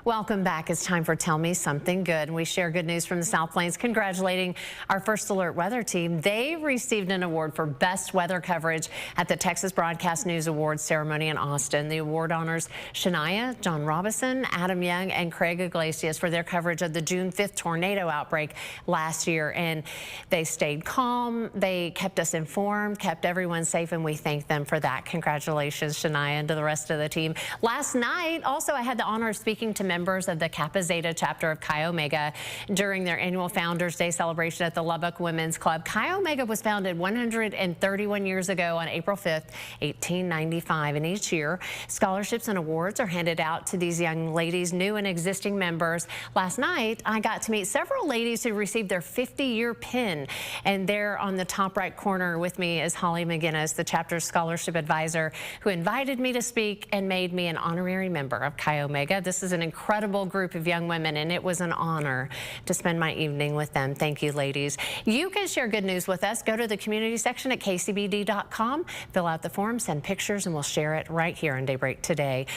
Welcome back. It's time for Tell Me Something Good. We share good news from the South Plains, congratulating our First Alert weather team. They received an award for best weather coverage at the Texas Broadcast News Awards ceremony in Austin. The award honors Shania, John Robinson, Adam Young, and Craig Iglesias for their coverage of the June 5th tornado outbreak last year. And they stayed calm. They kept us informed, kept everyone safe, and we thank them for that. Congratulations, Shania, and to the rest of the team. Last night, also, I had the honor of speaking to members of the Kappa Zeta chapter of Chi Omega during their annual Founders Day celebration at the Lubbock Women's Club. Chi Omega was founded 131 years ago on April 5th, 1895. And each year, scholarships and awards are handed out to these young ladies, new and existing members. Last night, I got to meet several ladies who received their 50-year pin. And there on the top right corner with me is Holly McGinnis, the chapter's scholarship advisor, who invited me to speak and made me an honorary member of Chi Omega. This is an incredible group of young women, and it was an honor to spend my evening with them. Thank you, ladies. You can share good news with us. Go to the community section at kcbd.com, fill out the form, send pictures, and we'll share it right here on Daybreak Today.